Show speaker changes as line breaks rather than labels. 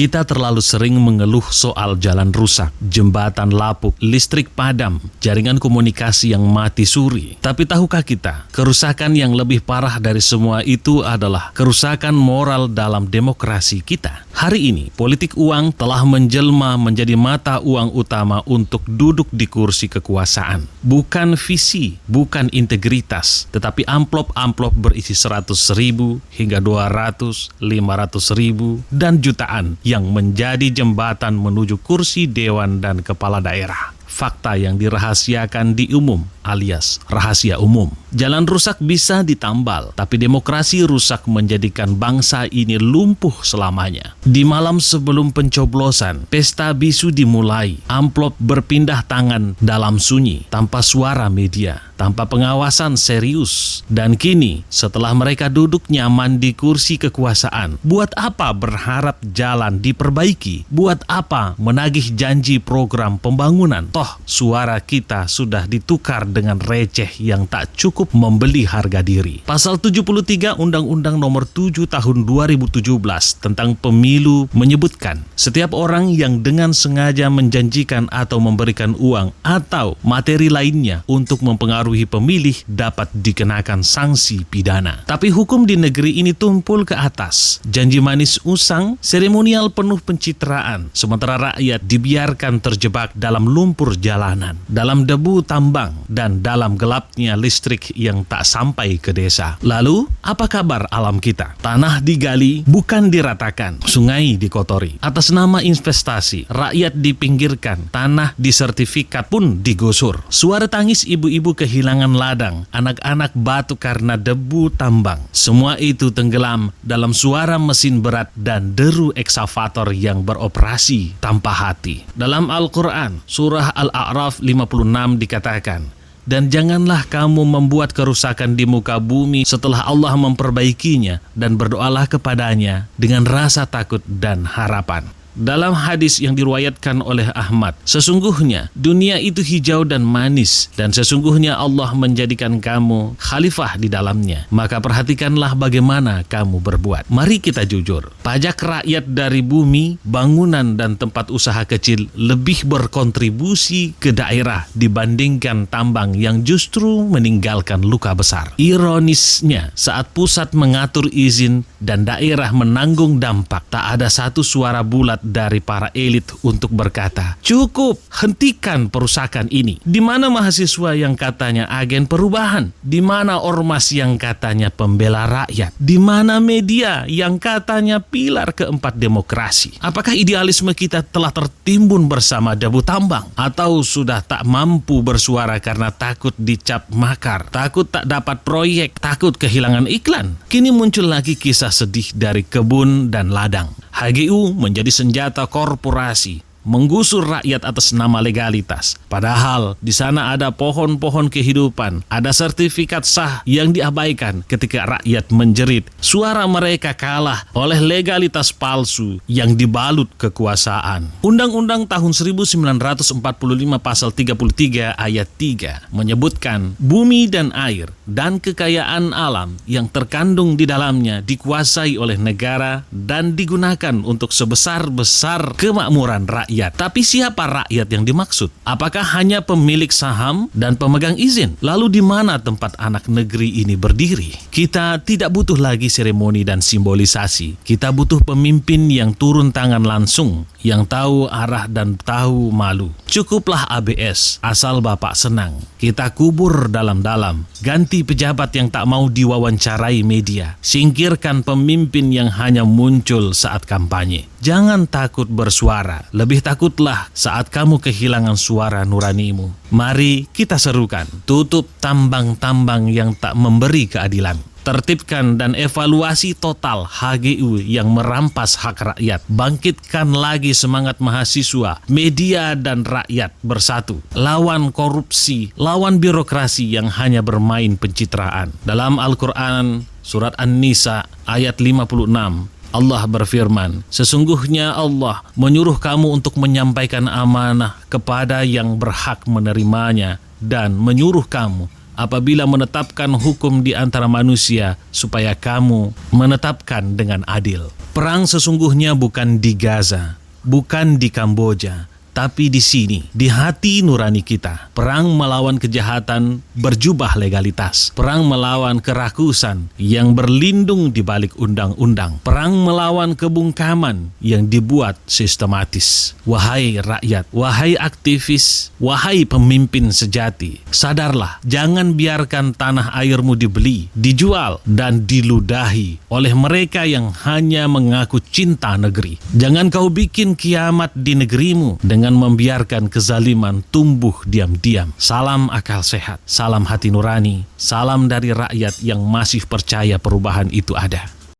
Kita terlalu sering mengeluh soal jalan rusak, jembatan lapuk, listrik padam, jaringan komunikasi yang mati suri. Tapi tahukah kita, kerusakan yang lebih parah dari semua itu adalah kerusakan moral dalam demokrasi kita. Hari ini, politik uang telah menjelma menjadi mata uang utama untuk duduk di kursi kekuasaan. Bukan visi, bukan integritas, tetapi amplop-amplop berisi 100.000 hingga 200, 500.000, dan jutaan yang menjadi jembatan menuju kursi dewan dan kepala daerah. Fakta yang dirahasiakan di umum alias rahasia umum. Jalan rusak bisa ditambal, tapi demokrasi rusak menjadikan bangsa ini lumpuh selamanya. Di malam sebelum pencoblosan, pesta bisu dimulai. Amplop berpindah tangan dalam sunyi, tanpa suara media, tanpa pengawasan serius. Dan kini, setelah mereka duduk nyaman di kursi kekuasaan, buat apa berharap jalan diperbaiki? Buat apa menagih janji program pembangunan? Toh, suara kita sudah ditukar dengan receh yang tak cukup membeli harga diri. Pasal 73 Undang-Undang Nomor 7 Tahun 2017 tentang pemilu menyebutkan, setiap orang yang dengan sengaja menjanjikan atau memberikan uang atau materi lainnya untuk mempengaruhi pemilih dapat dikenakan sanksi pidana. Tapi hukum di negeri ini tumpul ke atas. Janji manis usang, seremonial penuh pencitraan, sementara rakyat dibiarkan terjebak dalam lumpur jalanan, dalam debu tambang, dan dalam gelapnya listrik yang tak sampai ke desa. Lalu, apa kabar alam kita? Tanah digali, bukan diratakan. Sungai dikotori. Atas nama investasi, rakyat dipinggirkan. Tanah disertifikat pun digusur. Suara tangis ibu-ibu kehilangan ladang. Anak-anak batuk karena debu tambang. Semua itu tenggelam dalam suara mesin berat dan deru eksavator yang beroperasi tanpa hati. Dalam Al-Quran, surah Al-A'raf 56 dikatakan, dan janganlah kamu membuat kerusakan di muka bumi setelah Allah memperbaikinya, dan berdoalah kepadanya dengan rasa takut dan harapan. Dalam hadis yang diriwayatkan oleh Ahmad, sesungguhnya dunia itu hijau dan manis, dan sesungguhnya Allah menjadikan kamu khalifah di dalamnya. Maka perhatikanlah bagaimana kamu berbuat. Mari kita jujur, pajak rakyat dari bumi, bangunan, dan tempat usaha kecil lebih berkontribusi ke daerah dibandingkan tambang yang justru meninggalkan luka besar. Ironisnya, saat pusat mengatur izin dan daerah menanggung dampak, tak ada satu suara bulat dari para elit untuk berkata, cukup, hentikan perusakan ini. Di mana mahasiswa yang katanya agen perubahan? Di mana ormas yang katanya pembela rakyat? Di mana media yang katanya pilar keempat demokrasi? Apakah idealisme kita telah tertimbun bersama debu tambang? Atau sudah tak mampu bersuara karena takut dicap makar, takut tak dapat proyek, takut kehilangan iklan? Kini muncul lagi kisah sedih dari kebun dan ladang. HGU menjadi senjata korporasi, menggusur rakyat atas nama legalitas. Padahal di sana ada pohon-pohon kehidupan, ada sertifikat sah yang diabaikan ketika rakyat menjerit. Suara mereka kalah oleh legalitas palsu yang dibalut kekuasaan. Undang-Undang tahun 1945 pasal 33 ayat 3 menyebutkan bumi dan air dan kekayaan alam yang terkandung di dalamnya dikuasai oleh negara dan digunakan untuk sebesar-besar kemakmuran rakyat. Tapi siapa rakyat yang dimaksud? Apakah hanya pemilik saham dan pemegang izin? Lalu di mana tempat anak negeri ini berdiri? Kita tidak butuh lagi seremoni dan simbolisasi. Kita butuh pemimpin yang turun tangan langsung, yang tahu arah dan tahu malu. Cukuplah ABS, asal Bapak senang. Kita kubur dalam-dalam. Ganti pejabat yang tak mau diwawancarai media. Singkirkan pemimpin yang hanya muncul saat kampanye. Jangan takut bersuara. Lebih takutlah saat kamu kehilangan suara nuranimu. Mari kita serukan. Tutup tambang-tambang yang tak memberi keadilan. Tertibkan dan evaluasi total HGU yang merampas hak rakyat. Bangkitkan lagi semangat mahasiswa, media, dan rakyat bersatu. Lawan korupsi, lawan birokrasi yang hanya bermain pencitraan. Dalam Al-Quran, surat An-Nisa ayat 56, Allah berfirman, sesungguhnya Allah menyuruh kamu untuk menyampaikan amanah kepada yang berhak menerimanya dan menyuruh kamu apabila menetapkan hukum di antara manusia supaya kamu menetapkan dengan adil. Perang sesungguhnya bukan di Gaza, bukan di Kamboja, tapi di sini, di hati nurani kita. Perang melawan kejahatan berjubah legalitas. Perang melawan kerakusan yang berlindung di balik undang-undang. Perang melawan kebungkaman yang dibuat sistematis. Wahai rakyat, wahai aktivis, wahai pemimpin sejati, sadarlah, jangan biarkan tanah airmu dibeli, dijual, dan diludahi oleh mereka yang hanya mengaku cinta negeri. Jangan kau bikin kiamat di negerimu dengan membiarkan kezaliman tumbuh diam-diam. Salam akal sehat, salam hati nurani, salam dari rakyat yang masih percaya perubahan itu ada.